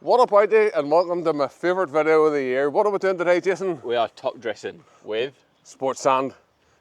What about you, and welcome to my favourite video of the year. What are we doing today, Jason? We are top dressing with Sports Sand.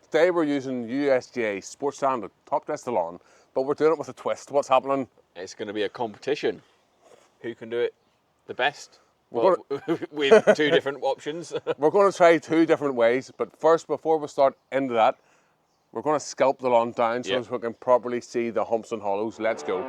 Today we're using USGA Sports Sand to top dress the lawn, but we're doing it with a twist. What's happening? it's going to be a competition. Who can do it the best? We're Well, with two different options. We're going to try two different ways, but first, before we start into that, we're going to scalp the lawn down so Yep. we can properly see the humps and hollows. Let's go.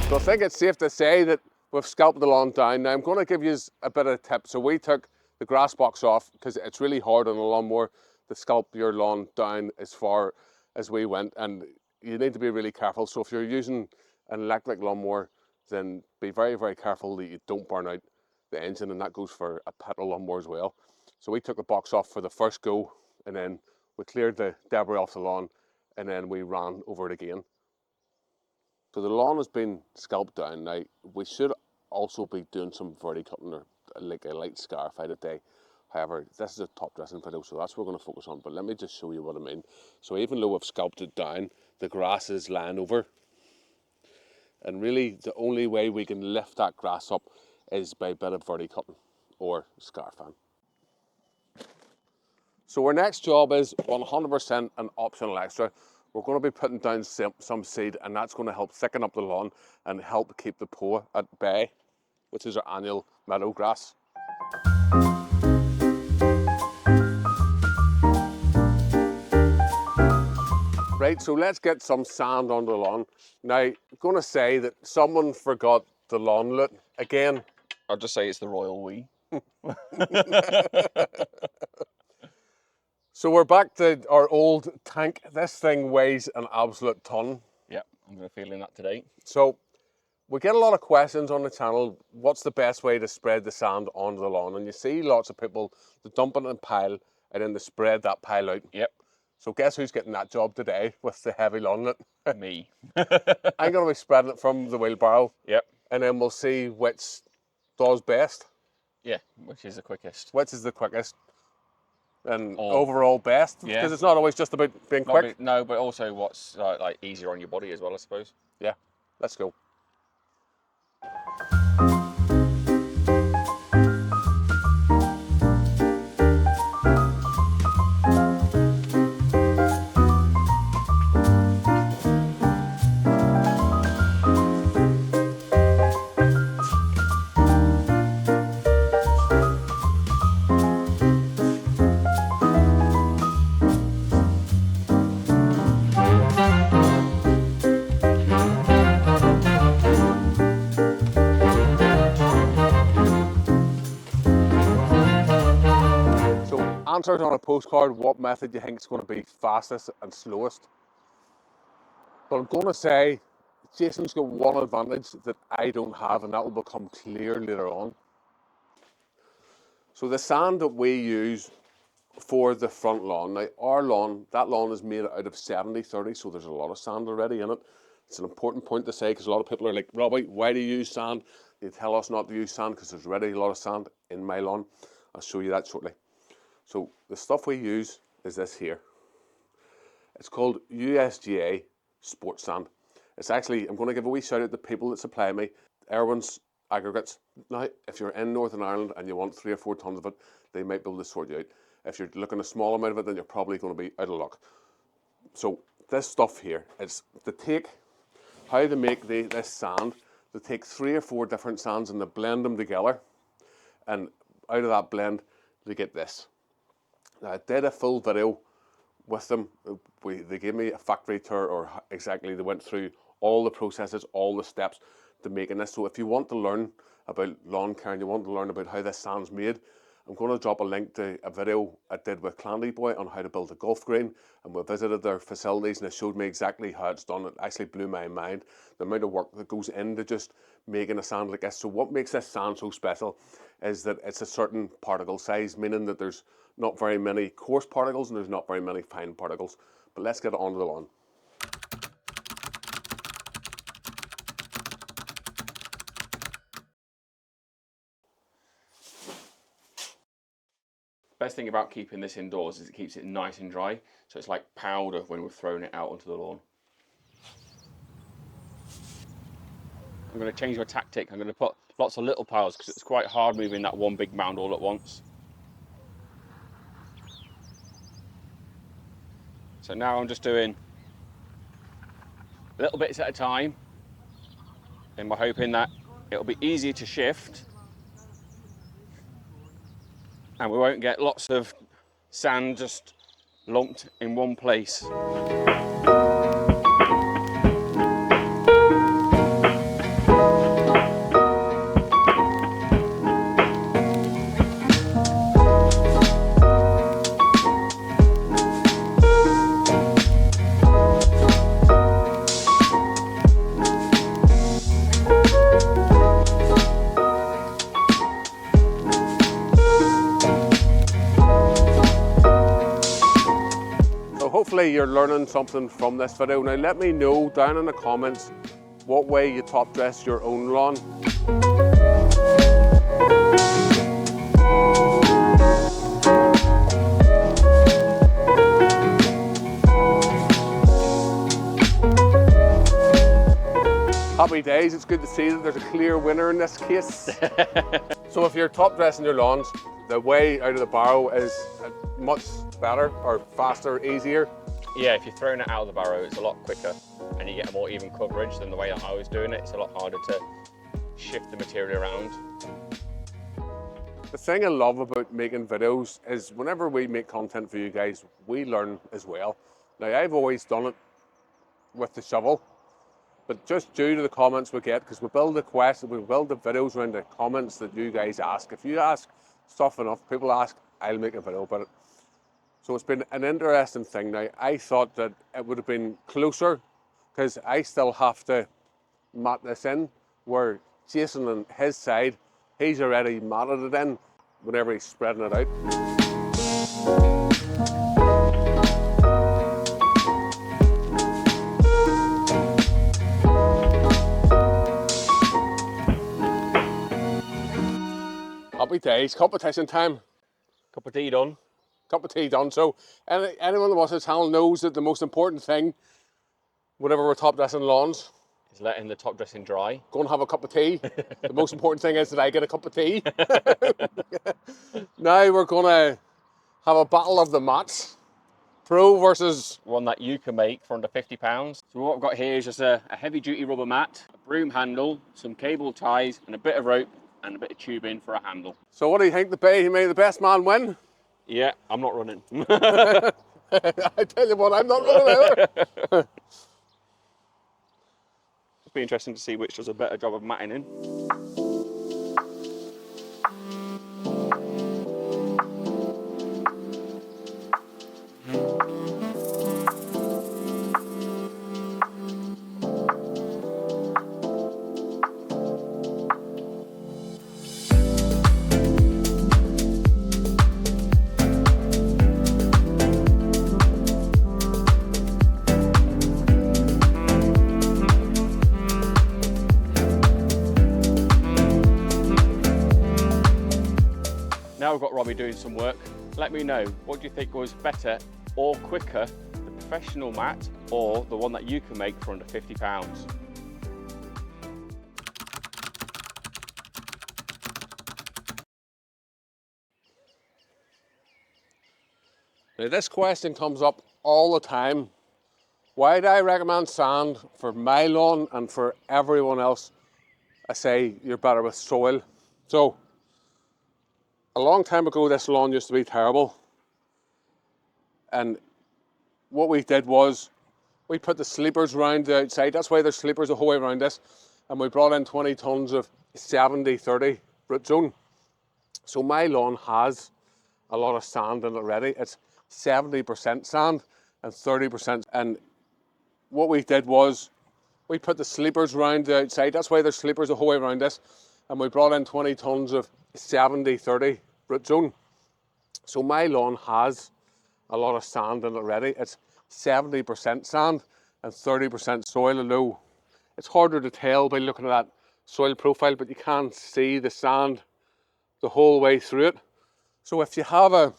So I think it's safe to say that we've scalped the lawn down. Now I'm going to give you a bit of a tip. So we took the grass box off because it's really hard on a lawnmower to scalp your lawn down as far as we went, and you need to be really careful. So if you're using an electric lawnmower, then be very, very careful that you don't burn out the engine, and that goes for a petrol lawnmower as well. So we took the box off for the first go, and then we cleared the debris off the lawn, and then we ran over it again. So the lawn has been scalped down. Now we should also be doing some verticutting or like a light scarify today. However, this is a top dressing video, so that's what we're going to focus on. But let me just show you what I mean. So even though we've scalped it down, the grass is lying over. And really the only way we can lift that grass up is by a bit of verticutting or scarifying. So our next job is 100% an optional extra. We're going to be putting down some seed, and that's going to help thicken up the lawn and help keep the POA at bay, which is our annual meadow grass. Right, so let's get some sand on the lawn. Now, I'm going to say that someone forgot the lawn loot again. I'll just say it's the royal we. So we're back to our old tank. This thing weighs an absolute ton. Yep, I'm going to feel in that today. So we get a lot of questions on the channel. What's the best way to spread the sand onto the lawn? And you see lots of people that dump it in a pile and then they spread that pile out. Yep, So guess who's getting that job today with the heavy lawn loot? me. I'm going to be spreading it from the wheelbarrow. Yep. And then we'll see which does best, Yeah, which is the quickest. which is the quickest and Or- overall best. Yeah. Because it's not always just about being Not quick. no, but also what's like easier on your body as well, I suppose. Yeah, let's go. Answers on a postcard what method you think is going to be fastest and slowest. But I'm going to say Jason's got one advantage that I don't have, and that will become clear later on. So the sand that we use for the front lawn, now our lawn, that lawn is made out of 70-30, so there's a lot of sand already in it. It's an important point to say because a lot of people are like, Robbie, why do you use sand? They tell us not to use sand because there's already a lot of sand in my lawn. I'll show you that shortly. So the stuff we use is this here. It's called USGA Sports Sand. It's actually, I'm going to give a wee shout out to the people that supply me Irwin's aggregates. Now, if you're in Northern Ireland and you want 3 or 4 tons of it, they might be able to sort you out. If you're looking at a small amount of it, then you're probably going to be out of luck. So this stuff here, it's to take, how to make this sand, to take 3 or 4 different sands and to blend them together. And out of that blend, they get this. Now, I did a full video with them. They gave me a factory tour, or exactly, they went through all the processes, all the steps to making this. So if you want to learn about lawn care and you want to learn about how this sand's made, I'm going to drop a link to a video I did with Clandy Boy on how to build a golf green, and we visited their facilities and it showed me exactly how it's done. It actually blew my mind, the amount of work that goes into just making a sand like this. So what makes this sand so special is that it's a certain particle size, meaning that there's not very many coarse particles and there's not very many fine particles. But let's get on to the lawn. Best thing about keeping this indoors is it keeps it nice and dry, so it's like powder when we're throwing it out onto the lawn. I'm going to change my tactic. I'm going to put lots of little piles because it's quite hard moving that one big mound all at once. So now I'm just doing little bits at a time, and we're hoping that it'll be easier to shift and we won't get lots of sand just lumped in one place. Hopefully you're learning something from this video. Now let me know down in the comments what way you top dress your own lawn. Happy days, it's good to see that there's a clear winner in this case. So if you're top dressing your lawns, the way out of the Barrow is much better or faster, easier. Yeah, if you're throwing it out of the Barrow, it's a lot quicker and you get a more even coverage than the way that I was doing it. It's a lot harder to shift the material around. The thing I love about making videos is whenever we make content for you guys, we learn as well. Now, I've always done it with the shovel, but just due to the comments we get, because we build the videos around the comments that you guys ask. If you ask stuff enough, people ask, I'll make a video about it. So it's been an interesting thing. Now, I thought that it would have been closer because I still have to mat this in, where Jason on his side, he's already matted it in whenever he's spreading it out. Happy days, competition time. Cup of tea done. Cup of tea done. So anyone that watches the channel knows that the most important thing whenever we're top dressing lawns is letting the top dressing dry. Go and have a cup of tea. The most important thing is that I get a cup of tea. Now we're gonna have a battle of the mats. Pro versus one that you can make for under £50. So what I've got here is just a heavy duty rubber mat, a broom handle, some cable ties and a bit of rope and a bit of tubing for a handle. So what do you think? May the best man win? Yeah, I'm not running. I tell you what, I'm not running either. It'll be interesting to see which does a better job of matting in. Now we've got Robbie doing some work. Let me know, what do you think was better or quicker, the professional mat or the one that you can make for under £50? Now this question comes up all the time. Why do I recommend sand for my lawn and for everyone else? I say you're better with soil. So, a long time ago, this lawn used to be terrible. And what we did was, we put the sleepers around the outside. That's why there's sleepers the whole way around this. And we brought in 20 tons of 70-30 root zone. So my lawn has a lot of sand in it already. It's 70% sand and 30%. And what we did was, we put the sleepers around the outside. That's why there's sleepers the whole way around this. And we brought in 20 tons of 70-30 root zone. So my lawn has a lot of sand in it already. It's 70% sand and 30% soil. Although it's harder to tell by looking at that soil profile, but you can see the sand the whole way through it. So if you have a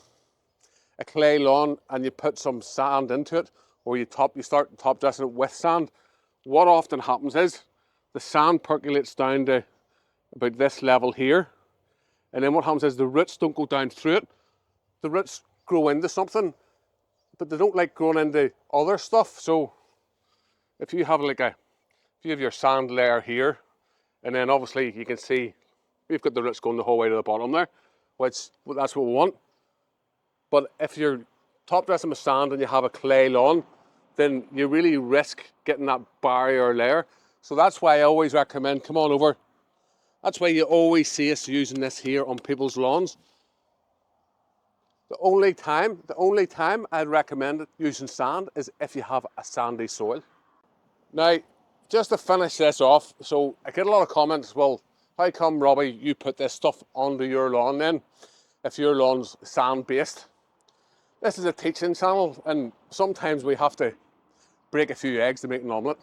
a clay lawn and you put some sand into it, or you start top dressing it with sand, what often happens is the sand percolates down to about this level here, and then what happens is the roots don't go down through it. The roots grow into something, but they don't like growing into other stuff. So if you have your sand layer here, and then obviously you can see we've got the roots going the whole way to the bottom there, which that's what we want. But if you're top dressing with sand and you have a clay lawn, then you really risk getting that barrier layer. So that's why I always recommend, come on over. That's why you always see us using this here on people's lawns. The only time I'd recommend using sand is if you have a sandy soil. Now, just to finish this off, so I get a lot of comments, well, how come, Robbie, you put this stuff onto your lawn then, if your lawn's sand-based? This is a teaching channel, and sometimes we have to break a few eggs to make an omelette.